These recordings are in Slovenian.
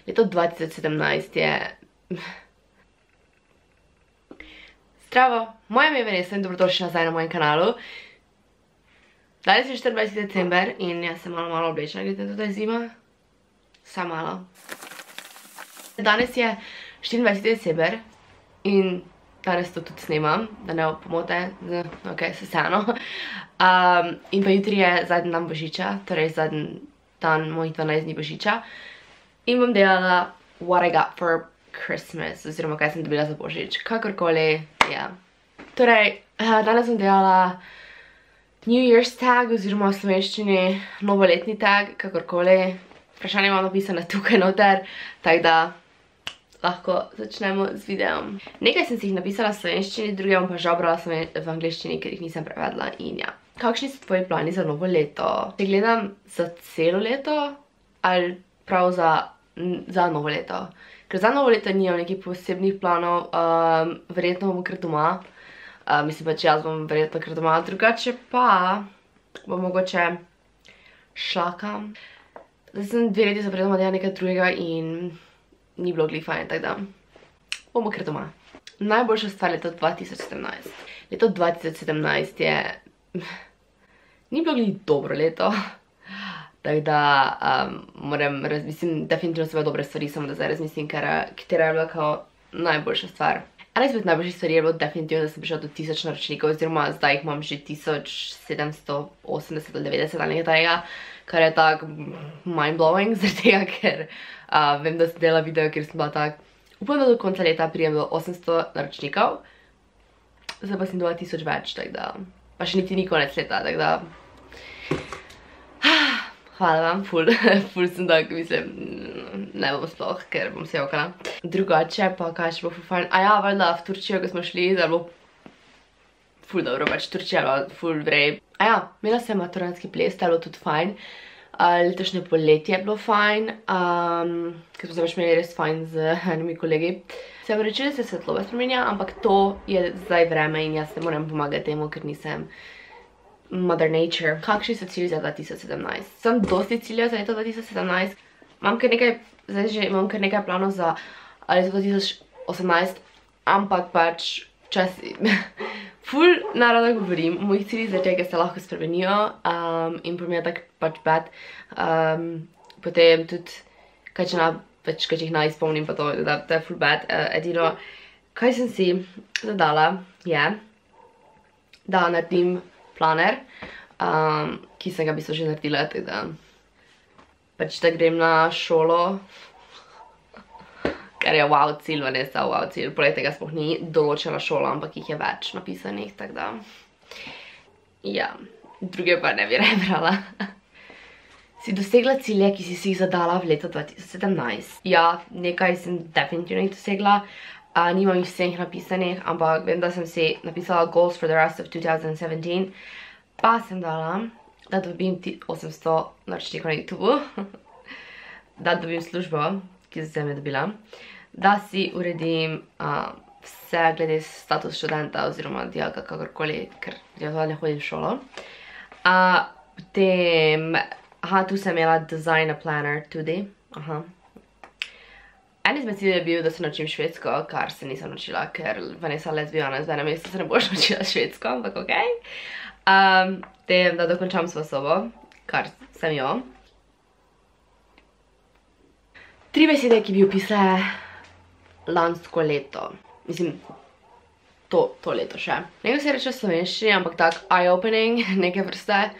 Leto 2017 je... Zdravo, moje ime je Vanessa in dobrodošli nazaj na mojem kanalu. Danes je 24. december in jaz sem malo oblečena, glede na to, da je zima. Samo malo. Danes je 24. december in danes to tudi snemam, da ne pomote, ok, se vseeno. In pa jutri je zadnji dan Božiča, torej zadnji dan mojih 12 dni Božiča. In bom delala what I got for Christmas, oziroma kaj sem dobila za Božič, kakorkoli, ja. Torej, danes bom delala New Year's tag, oziroma v slovenščini novoletni tag, kakorkoli. Vprašanje imam napisane tukaj noter, tako da lahko začnemo z videom. Nekaj sem si jih napisala v slovenščini, druge bom pa žal brala v angliščini, ker jih nisem prevedla in ja. Kakšni so tvoji plani za novo leto? Če gledam za celo leto ali prav za novo leto? Ker za novo leto nimam nekih posebnih planov, verjetno bom kar doma. Mislim pa, če jaz bom verjetno kar doma, drugače pa bom mogoče šla kam. Zdaj sem 2 leti zapredoma delala nekaj drugega in ni bilo glih fajn, tako da bomo kar doma. Najboljša stvar leto 2017. Leto 2017 je... ni bilo glih dobro leto. Tako da moram razmislim, definitivno so bile dobre stvari, samo da zdaj razmislim, katera je bila kao najboljša stvar. Ena izmed najboljših stvari je bilo definitivno, da sem prišla do 1000 naročnikov, oziroma zdaj jih imam že 1780 ali 90 ali nekaj tega, kar je tako mind-blowing, zaradi tega, ker vem, da sem delala video, ker sem bila tako, upam, da do konca leta prijem do 800 naročnikov, zdaj pa sem dobila 1000 več, tako da, pa še niti ni konec leta, tako da, hvala vam, ful sem tako, mislim, ne bom sploh, ker bom se jokala. Drugače pa, kaj še bo ful fajn, a ja, valjda, v Turčijo, ko smo šli, da je bilo ful dobro, pač Turčija je bila ful vrej. A ja, imela sem maturantski ples, da je bilo tudi fajn, letošnje poletje je bilo fajn, ker smo se pač imeli res fajn z enimi kolegi. Se vam reči, da se svetloba spremenja, ampak to je zdaj vreme in jaz ne morem pomagati temu, ker nisem Mother Nature. Kakšni so cilji za 2017? Sem dosti ciljev za leto 2017. Imam kar nekaj, zdaj že imam kar nekaj planov za leto 2018, ampak pač včasih ful narada govorim o mojih ciljih, zaradi tega se lahko spremenijo in po mi je tako pač bad. Potem tudi, kaj če jih naj izpolnim pa to, da je ful bad. Edino, kaj sem si zadala je, da naredim planer, ki sem ga v bistvu že naredila, tako da pač da grem na šolo, ker je wow cilj, Vanessa, wow cilj, poleg tega sploh ni določena šola, ampak jih je več napisanih, tako da ja, druge pa ne bi raje brala. Si dosegla cilje, ki si jih zadala v letu 2017? Ja, nekaj sem definitivno jih dosegla. Nimam jih vseh napisanih, ampak vem, da sem si napisala goals for the rest of 2017, pa sem dala, da dobim 800 naročnikov na YouTube, da dobim službo, ki sem jo dobila, da si uredim vse glede status študenta oziroma dijaka, kakorkoli, ker ne hodim v šolo. Potem, tu sem imela design a planner tudi, En izmed ciljev je bil, da se naučim švedsko, kar se nisem naučila, ker Vanessa lezbijana, zdaj na mestu se ne boš naučila švedsko, ampak okej. Potem, da dokončam svojo sobo, kar sem jo. 3 besede, ki bi opisale lansko leto. Mislim, to leto še. Nekaj se reče v slovenščini, ampak tak eye-opening, neke vrste.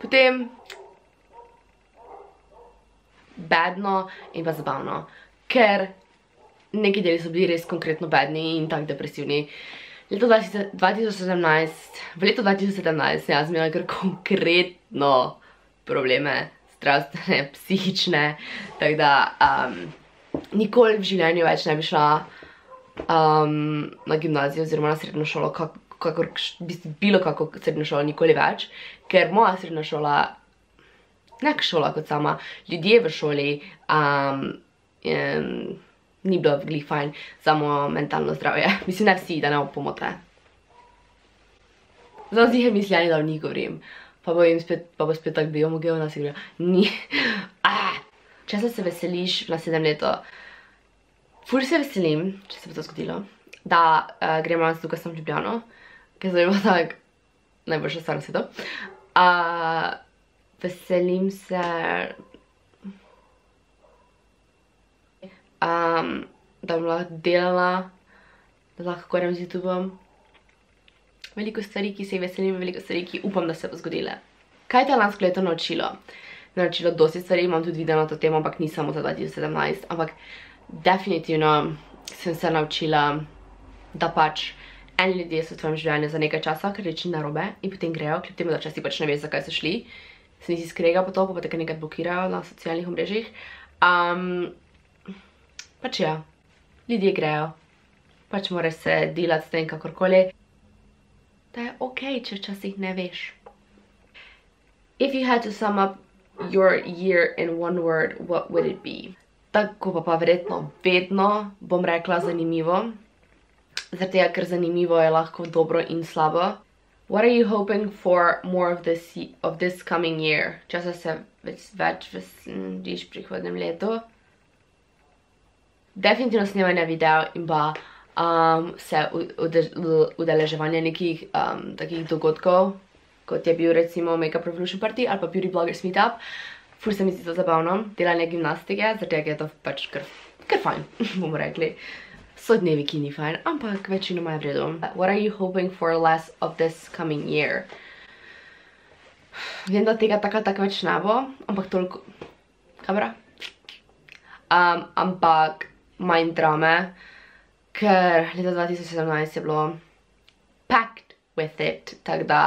Potem badno in pa zabavno, ker neki deli so bili res konkretno badni in tako depresivni. V letu 2017 sem jaz imela kar konkretno probleme, zdravstvene, psihične, tako da nikoli v življenju več ne bi šla na gimnazijo oziroma na srednjo šolo, bilo kako srednjo šolo, nikoli več, ker moja srednja šola, nek šola kot sama, ljudje v šoli ni bilo glih fajn za mojo mentalno zdravje. Mislim, ne vsi, da ne pomote. Zdaj z njih mislili, da o njih govorim. Pa bo spet tako bil omogel nas in govoril, ni. Česa se veseliš v naslednjem letu? Ful se veselim, če se bo to zgodilo, da gremo z Lukasom v Ljubljano, ker je zelo tak najboljša stvar na svetu. Veselim se, da bom lahko delala, da lahko govorim z YouTubeom. Veliko stvari, ki se jih veselim, veliko stvari, ki upam, da se bo zgodile. Kaj te je lansko leto naučilo? Naučilo dosti stvari, imam tudi video na to temo, ampak ni samo za 2017, ampak definitivno sem se naučila, da pač eni ljudje so v tvojem življenju za nekaj časa, ker reči narobe in potem grejo, kljub temu, da včasih pač ne veš, zakaj so šli. Se nisi skrega po to, pa te kar nekaj blokirajo na socialnih omrežjih. Pač ja, ljudje grejo. Pač moraš se delati s tem kakorkoli. Da je okej, če včasih ne veš. If you had to sum up your year in one word, what would it be? Tako pa verjetno vedno bom rekla zanimivo. Zaradi tega, ker zanimivo je lahko dobro in slabo. What are you hoping for more of this coming year? Časa se več veseliš v prihodnem letu? Definitivno snemanje videa in pa se udeleževanje nekih takih dogodkov, kot je bil recimo Makeup Revolution Party ali pa Beauty Bloggers Meetup. Ful se mi zdi to zabavno, delanje gimnastike, zaradi tega je to pač kar fajn, bomo rekli. So dnevi, ki ni fajn, ampak večinoma je v redu. What are you hoping for less of this coming year? Vem, da tega tako več ne bo, ampak toliko... Kamera? Ampak manj drame, ker leta 2017 je bilo packed with it, tako da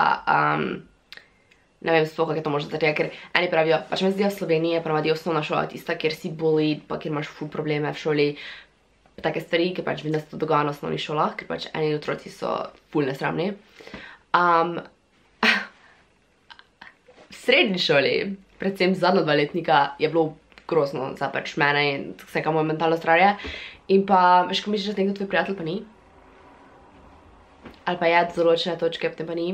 ne vem sploh, kako je to možno, zato ker eni pravijo, pač me zdijo v Sloveniji, ponavadi osnovna šola tista, kjer si bullied, pa kjer imaš ful probleme v šoli, take stvari, ker pač vem, da se to dogaja na osnovnih šolah, ker pač eni otroci so ful nesramni. V srednji šoli, predvsem zadnja 2 letnika, je bilo grozno za pač mene in vsega moje mentalno zdravje. In pa, veš, ko misliš, da nekdo tvoj prijatelj pa ni? Ali pa je do določene točke, potem pa ni?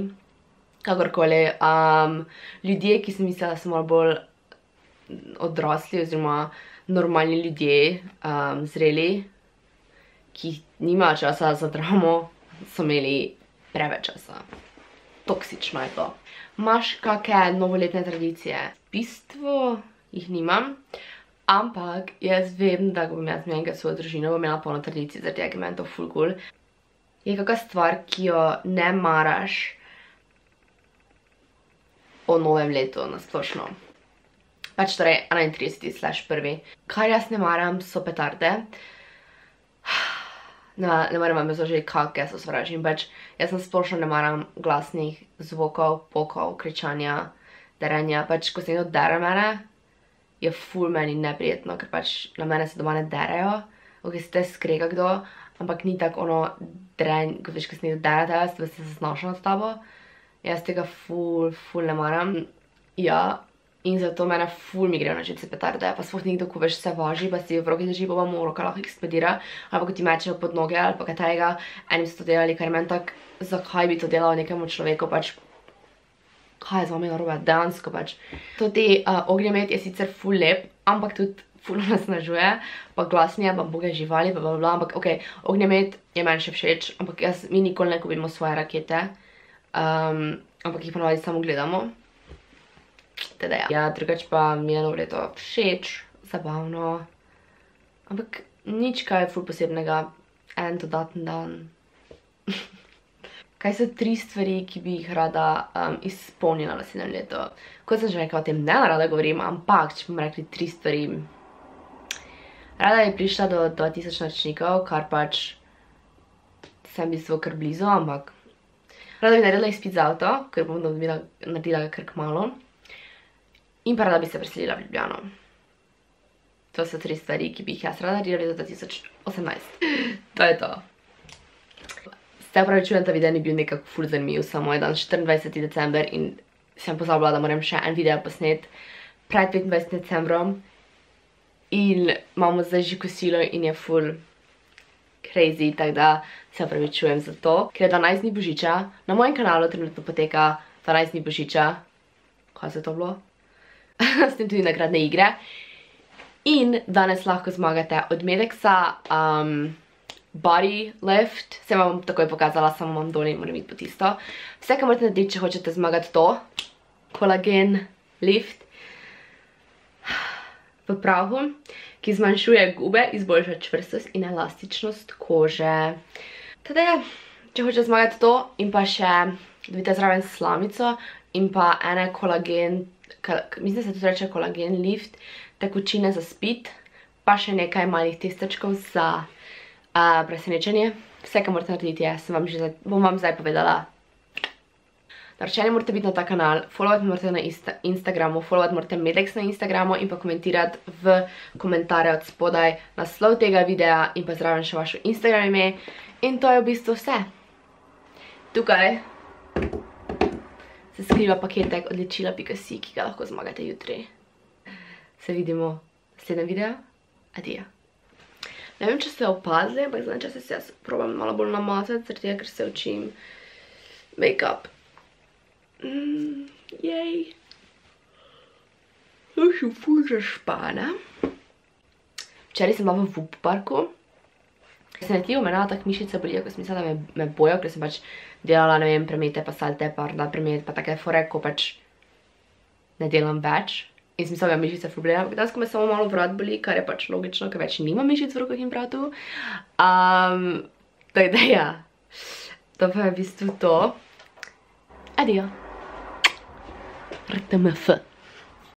Kakorkoli, ljudje, ki sem mislila, da so malo bolj odrasli oziroma normalni ljudje, zreli, ki nimajo časa za dramo, so imeli preveč časa. Toksično je to. Imaš kakšne novoletne tradicije? V bistvu jih nimam, ampak jaz vem, da ko bom jaz imela enkrat svojo družino, bom imela polno tradicij, zaradi tega, ker meni to ful cool. Je kakšna stvar, ki jo ne maraš o novem letu nasplošno? Pač torej 31/1. Kar jaz ne maram, so petarde. Ne maram vam razložiti, kakšne so sovražim. Pač jaz splošno ne maram glasnih zvokov, pokov, kričanja, derenja. Pač ko se nekdo dere mene, je ful meni neprijetno, ker pač na mene se doma ne derejo. Ok, se te skrega kdo, ampak ni tako ono drenj, ko veš, ko se nekdo dere tebe, se znaša nad tabo. Jaz tega ful ne maram. Ja, in zato mene ful mi grejo na živce petarde. Pa sploh nekdo, ko veš, se važi, pa si v roki drži, pa vam v roka lahko eksplodira. Ali pa ko ti mečejo pod noge, ali pa kaj tega. Enim so to delali, kar meni tak, zakaj bi to delal nekemu človeku, pač kaj je z vami narobe, dejansko pač. To ognjemet je sicer ful lep, ampak tudi ful nasnažuje, pa glasnije, pa boge živali, pa blablabla, ampak ok, ognjemet je meni še všeč, ampak mi nikoli ne kupimo svoje rakete, ampak jih ponovadi samo gledamo. Teda ja. Ja, drugač pa mi je novo leto všeč, zabavno, ampak nič kaj ful posebnega, en dodaten dan. Kaj so 3 stvari, ki bi jih rada izpolnila v naslednjem letu? Kot sem že rekla, o tem ne rada govorim, ampak če bomo rekli 3 stvari. Rada bi prišla do 2000 naročnikov, kar pač sem v bistvu kar blizu, ampak rada bi naredila izpit za avto, ker bom naredila ga kar kmalu. In pa rada bi se preselila v Ljubljano. To so 3 stvari, ki bi jih jaz rada naredila do 2018. To je to. Se opravičujem, ta video ni bil nekako ful zanimiv, samo je dan 24. december in sem pozabila, da moram še en video posnet pred 25. decembrom. In imamo zdaj že kosilo in je ful crazy, tako da se opravičujem za to. Ker je 12 dni božiča, na mojem kanalu trenutno poteka 12 dni božiča. Kaj se to bilo? S tem tudi nagradne igre. In danes lahko zmagate od Medexa Body Lift. Se vam bom takoj pokazala, samo vam dol in moram iti po tisto. Vse, kar morate narediti, če hočete zmagati to, kolagen lift v prahu, ki zmanjšuje gube, izboljša čvrstost in elastičnost kože. Teda ja, če hočete zmagati to in pa še dobite zraven slamico in pa ene kolagen, mislim, da se tudi reče kolagen lift, tekočine za spit, pa še nekaj malih testečkov za presenečenje. Vse, kar morate narediti je, bom vam zdaj povedala. Naročeni morate biti na ta kanal, followati morate na Instagramu, followati morate Medex na Instagramu in pa komentirati v komentarje od spodaj naslov tega videa in pa zraven še vašo Instagram ime. In to je v bistvu vse. Tukaj se skriva paketek od ličila.si, ki ga lahko zmagate jutri. Se vidimo v naslednjem videu. Adijo. Ne vem, če ste opazili, ampak znam, če se jaz probam malo bolj namazati, zaradi tega, ker se učim make-up. Jej. To še ful zašpana. Včeraj sem bila v Vup parku. Presenetljivo me tak mišice bolijo, ko sem mislila, da me bojo, ker sem pač delala, ne vem, premete, pa salte, pa premete, pa take fore, ko pač ne delam več. In sem mislila, da mišice ful bolijo, ampak danes, ko me samo malo vrat boli, kar je pač logično, ker več nima mišic v rokah in vratu. Tako da ja, to pa je v bistvu to. Adijo. RTMF.